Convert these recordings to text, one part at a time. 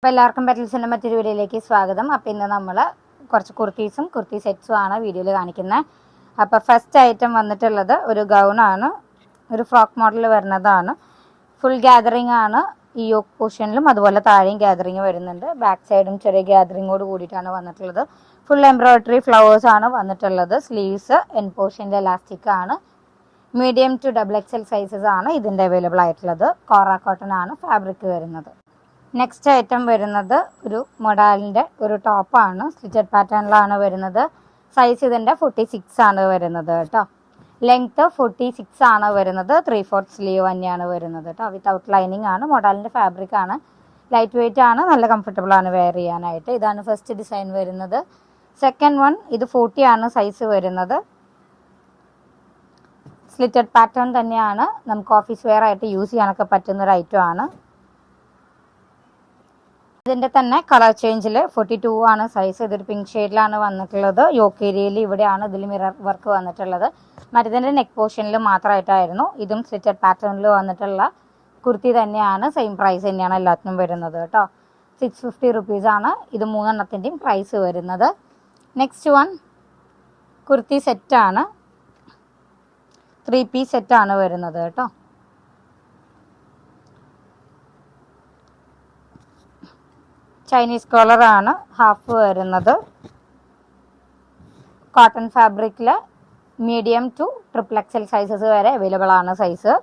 അപ്പോൾ എല്ലാവർക്കും പെറ്റൽസിൻ്റെ മറ്റൊരു വീഡിയോയിലേക്ക് സ്വാഗതം. അപ്പോൾ ഇന്ന് നമ്മൾ കുറച്ച് കുർത്തി സെറ്റ്സും ആണ് വീഡിയോയിൽ കാണിക്കുന്നത്. അപ്പോൾ ഫസ്റ്റ് ഐറ്റം വന്നിട്ടുള്ളത് ഒരു ഗൗണാണ്, ഒരു ഫ്രോക്ക് മോഡൽ വരുന്നതാണ്. ഫുൾ ഗ്യാതറിംഗ് ആണ് ഈ യോക്ക് പോർഷനിലും, അതുപോലെ താഴെയും ഗ്യാതറിംഗ് വരുന്നുണ്ട്. ബാക്ക് സൈഡും ചെറിയ ഗ്യാതറിങ്ങോട് കൂടിയിട്ടാണ് വന്നിട്ടുള്ളത്. ഫുൾ എംബ്രോയിഡറി ഫ്ലവേഴ്സ് ആണ് വന്നിട്ടുള്ളത്. സ്ലീവ്സ് എൻ പോർഷൻ്റെ എലാസ്റ്റിക് ആണ്. മീഡിയം ടു XXL സൈസസ് ആണ് ഇതിൻ്റെ അവൈലബിൾ ആയിട്ടുള്ളത്. കോറ കോട്ടൺ ആണ് ഫാബ്രിക് വരുന്നത്. നെക്സ്റ്റ് ഐറ്റം വരുന്നത് ഒരു മൊഡാലിൻ്റെ ഒരു ടോപ്പാണ്. സ്ലിറ്റഡ് പാറ്റേണിലാണ് വരുന്നത്. സൈസ് ഇതിൻ്റെ 46 ആണ് വരുന്നത് കേട്ടോ. ലെങ്ത്ത് 46 ആണ് വരുന്നത്. 3/4 സ്ലീവ് തന്നെയാണ് വരുന്നത് കേട്ടോ. വിത്തൗട്ട് ലൈനിങ് ആണ്. മൊഡാലിൻ്റെ ഫാബ്രിക് ആണ്. ലൈറ്റ് വെയിറ്റ് ആണ്. നല്ല കംഫർട്ടബിൾ ആണ് വെയർ ചെയ്യാനായിട്ട്. ഇതാണ് ഫസ്റ്റ് ഡിസൈൻ വരുന്നത്. സെക്കൻഡ് വൺ ഇത് 40 ആണ് സൈസ് വരുന്നത്. സ്ലിറ്റഡ് പാറ്റേൺ തന്നെയാണ്. നമുക്ക് ഓഫീസ് വെയർ ആയിട്ട് യൂസ് ചെയ്യാനൊക്കെ പറ്റുന്ന ഒരു ഐറ്റം ആണ്. ഇതിൻ്റെ തന്നെ കളർ ചേഞ്ചിൽ 42 ആണ് സൈസ്. ഇതൊരു പിങ്ക് ഷെയ്ഡിലാണ് വന്നിട്ടുള്ളത്. യോക്ക് ഏരിയയിൽ ഇവിടെയാണ് ഇതിൽ മിറർ വർക്ക് വന്നിട്ടുള്ളത്. മറ്റേതിൻ്റെ നെക്ക് പോർഷനിൽ മാത്രമായിട്ടായിരുന്നു. ഇതും സ്ലിറ്റഡ് പാറ്റേണിൽ വന്നിട്ടുള്ള കുർത്തി തന്നെയാണ്. സെയിം പ്രൈസ് തന്നെയാണ് എല്ലാത്തിനും വരുന്നത് കേട്ടോ. 650 റുപ്പീസാണ് ഇത് മൂന്നെണ്ണത്തിൻ്റെയും പ്രൈസ് വരുന്നത്. നെക്സ്റ്റ് വൺ കുർത്തി സെറ്റാണ്. 3 പീസ് സെറ്റാണ് വരുന്നത് കേട്ടോ. ചൈനീസ് കോളറാണ് ഹാഫ് വരുന്നത്. കോട്ടൺ ഫാബ്രിക്കിൽ മീഡിയം ടു XXL സൈസസ് വരെ അവൈലബിൾ ആണ് സൈസ്.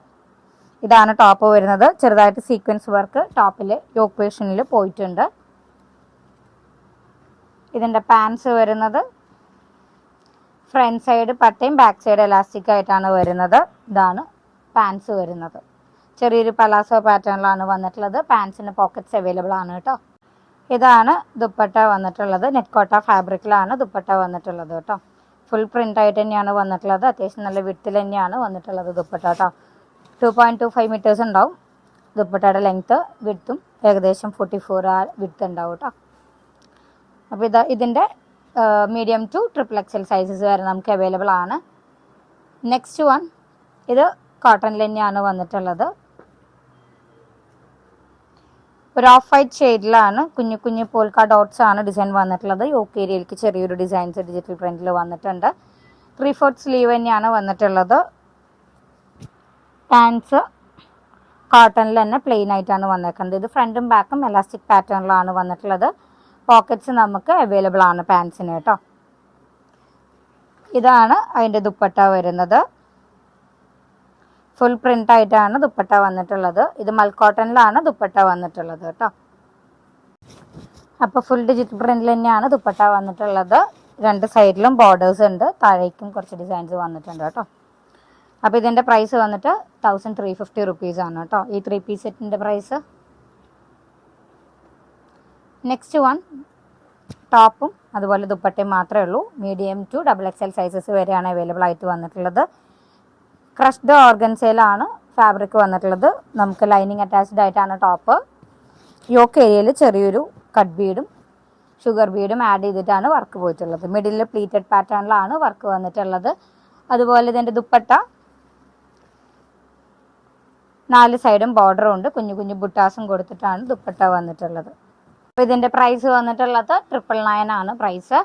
ഇതാണ് ടോപ്പ് വരുന്നത്. ചെറുതായിട്ട് സീക്വൻസ് വർക്ക് ടോപ്പിൽ യോക്ക് പോർഷനിൽ പോയിട്ടുണ്ട്. ഇതിൻ്റെ പാൻസ് വരുന്നത് ഫ്രണ്ട് സൈഡ് പട്ടയും ബാക്ക് സൈഡ് എലാസ്റ്റിക് ആയിട്ടാണ് വരുന്നത്. ഇതാണ് പാൻസ് വരുന്നത്. ചെറിയൊരു പലാസോ പാറ്റേണിലാണ് വന്നിട്ടുള്ളത്. പാൻസിന് പോക്കറ്റ്സ് അവൈലബിൾ ആണ് കേട്ടോ. ഇതാണ് ദുപ്പട്ട വന്നിട്ടുള്ളത്. നെറ്റ് കോട്ട ഫാബ്രിക്കിലാണ് ദുപ്പട്ട വന്നിട്ടുള്ളത് കേട്ടോ. ഫുൾ പ്രിൻ്റ് ആയിട്ട് തന്നെയാണ് വന്നിട്ടുള്ളത്. അത്യാവശ്യം നല്ല വിഡ്ത്തിൽ തന്നെയാണ് വന്നിട്ടുള്ളത് ദുപ്പട്ട കേട്ടോ. 2.25 മീറ്റേഴ്സ് ഉണ്ടാവും ദുപ്പട്ടയുടെ ലെങ്ത്ത്. വിഡ്ത്തും ഏകദേശം 44 വിഡ്ത്ത് ഉണ്ടാവും കേട്ടോ. അപ്പോൾ ഇതിൻ്റെ മീഡിയം ടു XXL സൈസസ് വരെ നമുക്ക് അവൈലബിൾ ആണ്. നെക്സ്റ്റ് വൺ ഇത് കോട്ടണിൽ തന്നെയാണ് വന്നിട്ടുള്ളത്. ഒരു ഓഫ് വൈറ്റ് ഷെയ്ഡിലാണ് കുഞ്ഞു കുഞ്ഞു പോൾക്ക ഡോട്ട്സ് ആണ് ഡിസൈൻ വന്നിട്ടുള്ളത്. യോക്ക് ഏരിയയിലേക്ക് ചെറിയൊരു ഡിസൈൻസ് ഡിജിറ്റൽ പ്രിന്റിൽ വന്നിട്ടുണ്ട്. 3/4 സ്ലീവ് തന്നെയാണ് വന്നിട്ടുള്ളത്. പാൻസ് കോട്ടണിൽ തന്നെ പ്ലെയിൻ ആയിട്ടാണ് വന്നിരിക്കുന്നത്. ഇത് ഫ്രണ്ടും ബാക്കും എലാസ്റ്റിക് പാറ്റേണിലാണ് വന്നിട്ടുള്ളത്. പോക്കറ്റ്സ് നമുക്ക് അവൈലബിൾ ആണ് പാൻസിന് കേട്ടോ. ഇതാണ് അതിൻ്റെ ദുപ്പട്ട വരുന്നത്. ഫുൾ പ്രിൻ്റ് ആയിട്ടാണ് ദുപ്പട്ട വന്നിട്ടുള്ളത്. ഇത് മൽക്കോട്ടണിലാണ് ദുപ്പട്ട വന്നിട്ടുള്ളത് കേട്ടോ. അപ്പോൾ ഫുൾ ഡിജിറ്റൽ പ്രിന്റിൽ തന്നെയാണ് ദുപ്പട്ട വന്നിട്ടുള്ളത്. രണ്ട് സൈഡിലും ബോർഡേഴ്സ് ഉണ്ട്. താഴേക്കും കുറച്ച് ഡിസൈൻസ് വന്നിട്ടുണ്ട് കേട്ടോ. അപ്പോൾ ഇതിൻ്റെ പ്രൈസ് വന്നിട്ട് 1350 റുപ്പീസാണ് കേട്ടോ. ഈ 3 പീസ് സെറ്റിൻ്റെ പ്രൈസ്. നെക്സ്റ്റ് വൺ ടോപ്പും അതുപോലെ ദുപ്പട്ടയും മാത്രമേ ഉള്ളൂ. മീഡിയം ടു XXL സൈസസ് വരെയാണ് അവൈലബിൾ ആയിട്ട് വന്നിട്ടുള്ളത്. ക്രഷ്ഡ് ഓർഗൻസയിലാണ് ഫാബ്രിക് വന്നിട്ടുള്ളത്. നമുക്ക് ലൈനിങ് അറ്റാച്ച്ഡ് ആയിട്ടാണ് ടോപ്പ്. യോക്ക് ഏരിയയിൽ ചെറിയൊരു കട്ട് ബീഡും ഷുഗർ ബീഡും ആഡ് ചെയ്തിട്ടാണ് വർക്ക് പോയിട്ടുള്ളത്. മിഡിലിൽ പ്ലീറ്റഡ് പാറ്റേണിലാണ് വർക്ക് വന്നിട്ടുള്ളത്. അതുപോലെ ഇതിൻ്റെ ദുപ്പട്ട 4 സൈഡും ബോർഡറും ഉണ്ട്. കുഞ്ഞു കുഞ്ഞു ബുട്ടാസും കൊടുത്തിട്ടാണ് ദുപ്പട്ട വന്നിട്ടുള്ളത്. അപ്പോൾ ഇതിൻ്റെ പ്രൈസ് വന്നിട്ടുള്ളത് 999 ആണ് പ്രൈസ്.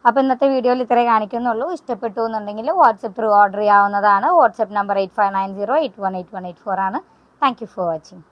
അപ്പോൾ ഇന്നത്തെ വീഡിയോയിൽ ഇത്രേ കാണിക്കുന്നുള്ളൂ. ഇഷ്ടപ്പെട്ടു എന്നുണ്ടെങ്കിൽ വാട്സപ്പ് ത്രൂ ഓർഡർ ചെയ്യാവുന്നതാണ്. വാട്സപ്പ് നമ്പർ 8590818184 ആണ്. Thank you for watching.